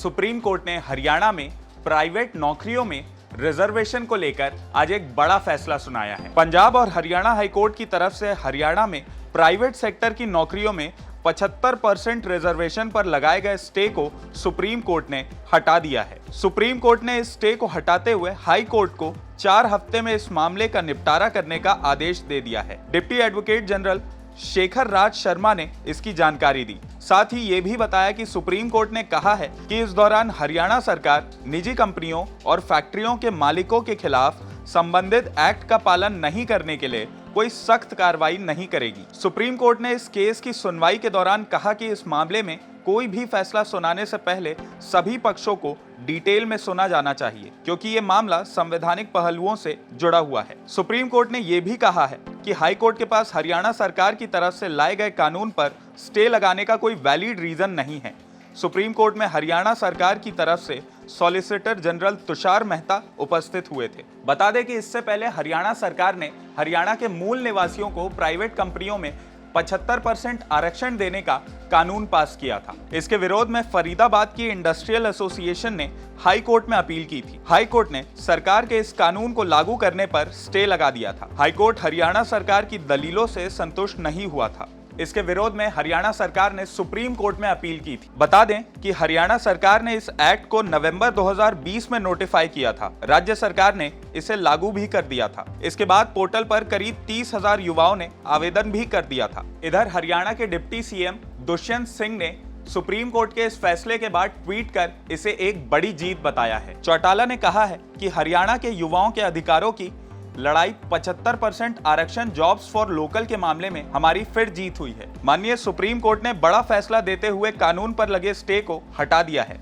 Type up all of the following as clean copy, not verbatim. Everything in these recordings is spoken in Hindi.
सुप्रीम कोर्ट ने हरियाणा में प्राइवेट नौकरियों में रिजर्वेशन को लेकर आज एक बड़ा फैसला सुनाया है। पंजाब और हरियाणा हाईकोर्ट की तरफ से हरियाणा में प्राइवेट सेक्टर की नौकरियों में 75% रिजर्वेशन पर लगाए गए स्टे को सुप्रीम कोर्ट ने हटा दिया है। सुप्रीम कोर्ट ने इस स्टे को हटाते हुए हाई कोर्ट को 4 हफ्ते में इस मामले का निपटारा करने का आदेश दे दिया है। Deputy advocate general Shekhar Raj Sharma ने इसकी जानकारी दी। साथ ही ये भी बताया कि सुप्रीम कोर्ट ने कहा है कि इस दौरान हरियाणा सरकार निजी कंपनियों और फैक्ट्रियों के मालिकों के खिलाफ संबंधित एक्ट का पालन नहीं करने के लिए कोई सख्त कार्रवाई नहीं करेगी। सुप्रीम कोर्ट ने इस केस की सुनवाई के दौरान कहा कि इस मामले में कोई भी फैसला सुनाने से पहले सभी पक्षों को डिटेल में सुना जाना चाहिए, क्योंकि ये मामला संवैधानिक पहलुओं से जुड़ा हुआ है। सुप्रीम कोर्ट ने यह भी कहा है कि हाई कोर्ट के पास हरियाणा सरकार की तरफ से लाए गए कानून पर स्टे लगाने का कोई वैलिड रीजन नहीं है। सुप्रीम कोर्ट में हरियाणा सरकार की तरफ से सॉलिसिटर जनरल तुषार मेहता उपस्थित हुए थे। बता दें कि इससे पहले हरियाणा सरकार ने हरियाणा के मूल निवासियों को प्राइवेट कंपनियों में 75% आरक्षण देने का कानून पास किया था। इसके विरोध में फरीदाबाद की इंडस्ट्रियल एसोसिएशन ने हाई कोर्ट में अपील की थी। हाई कोर्ट ने सरकार के इस कानून को लागू करने पर स्टे लगा दिया था। हाई कोर्ट हरियाणा सरकार की दलीलों से संतुष्ट नहीं हुआ था। इसके विरोध में हरियाणा सरकार ने सुप्रीम कोर्ट में अपील की थी। बता दें कि हरियाणा सरकार ने इस एक्ट को नवंबर 2020 में नोटिफाई किया था। राज्य सरकार ने इसे लागू भी कर दिया था। इसके बाद पोर्टल पर करीब 30,000 युवाओं ने आवेदन भी कर दिया था। इधर हरियाणा के डिप्टी सीएम दुष्यंत सिंह ने सुप्रीम कोर्ट के इस फैसले के बाद ट्वीट कर इसे एक बड़ी जीत बताया है। चौटाला ने कहा है कि हरियाणा के युवाओं के अधिकारों की लड़ाई 75% आरक्षण जॉब्स फॉर लोकल के मामले में हमारी फिर जीत हुई है। माननीय सुप्रीम कोर्ट ने बड़ा फैसला देते हुए कानून पर लगे स्टे को हटा दिया है।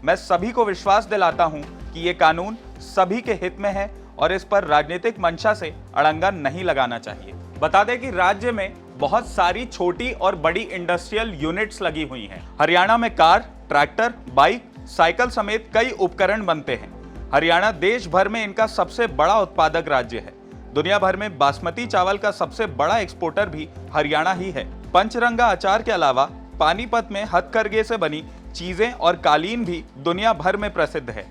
मैं सभी को विश्वास दिलाता हूं कि ये कानून सभी के हित में है और इस पर राजनीतिक मंशा से अड़ंगा नहीं लगाना चाहिए। बता दें कि राज्य में बहुत सारी छोटी और बड़ी इंडस्ट्रियल यूनिट्स लगी हुई हैं। हरियाणा में कार, ट्रैक्टर, बाइक, साइकिल समेत कई उपकरण बनते हैं। हरियाणा देश भर में इनका सबसे बड़ा उत्पादक राज्य है। दुनिया भर में बासमती चावल का सबसे बड़ा एक्सपोर्टर भी हरियाणा ही है। पंचरंगा अचार के अलावा पानीपत में हथकरघे से बनी चीजें और कालीन भी दुनिया भर में प्रसिद्ध है।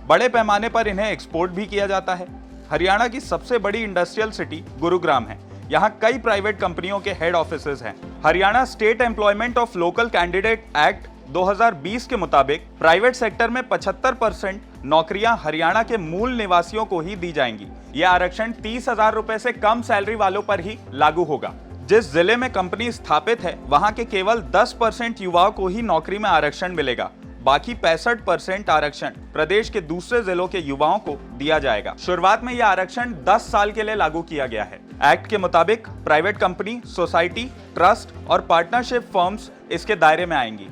बड़े पैमाने पर इन्हें एक्सपोर्ट भी किया जाता है। हरियाणा की सबसे बड़ी इंडस्ट्रियल सिटी गुरुग्राम है। यहाँ कई प्राइवेट कंपनियों के हेड ऑफिसेज हैं। Haryana state employment of local candidate act 2020 के मुताबिक प्राइवेट सेक्टर में 75% नौकरियां हरियाणा के मूल निवासियों को ही दी जाएंगी। यह आरक्षण 30,000 रुपए से कम सैलरी वालों पर ही लागू होगा। जिस जिले में कंपनी स्थापित है वहां के केवल 10% युवाओं को ही नौकरी में आरक्षण मिलेगा। बाकी 65% आरक्षण प्रदेश के दूसरे जिलों के युवाओं को दिया जाएगा। शुरुआत में यह आरक्षण 10 साल के लिए लागू किया गया है। एक्ट के मुताबिक प्राइवेट कंपनी, सोसाइटी, ट्रस्ट और पार्टनरशिप फर्म्स इसके दायरे में आएंगी।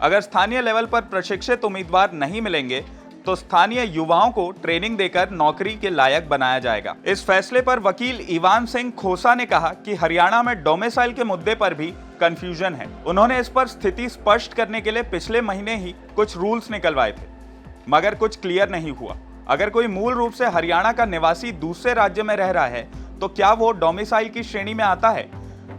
अगर स्थानीय लेवल पर प्रशिक्षित उम्मीदवार नहीं मिलेंगे तो स्थानीय युवाओं को ट्रेनिंग देकर नौकरी के लायक बनाया जाएगा। इस फैसले पर वकील इवान सिंह खोसा ने कहा कि हरियाणा में डोमिसाइल के मुद्दे पर भी कंफ्यूजन है। उन्होंने इस पर स्थिति स्पष्ट करने के लिए पिछले महीने ही कुछ रूल्स निकलवाए थे, मगर कुछ क्लियर नहीं हुआ। अगर कोई मूल रूप से हरियाणा का निवासी दूसरे राज्य में रह रहा है तो क्या वो डोमिसाइल की श्रेणी में आता है?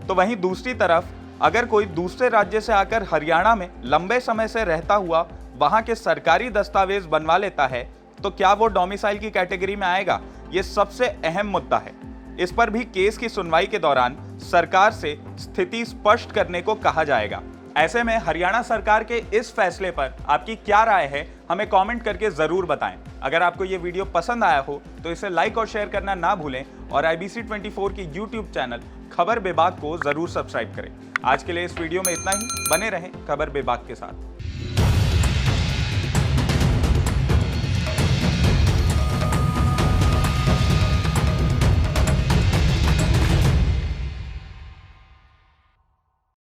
तो वहीं दूसरी तरफ अगर कोई दूसरे राज्य से आकर हरियाणा में लंबे समय से रहता हुआ वहां के सरकारी दस्तावेज बनवा लेता है तो क्या वो डोमिसाइल की कैटेगरी में आएगा? ये सबसे अहम मुद्दा है। इस पर भी केस की सुनवाई के दौरान सरकार से स्थिति स्पष्ट करने को कहा जाएगा। ऐसे में हरियाणा सरकार के इस फैसले पर आपकी क्या राय है, हमें कमेंट करके जरूर बताएं। अगर आपको ये वीडियो पसंद आया हो तो इसे लाइक और शेयर करना ना भूलें और IBC 24 की YouTube चैनल खबर बेबाक को जरूर सब्सक्राइब करें। आज के लिए इस वीडियो में इतना ही। बने रहें खबर बेबाक के साथ।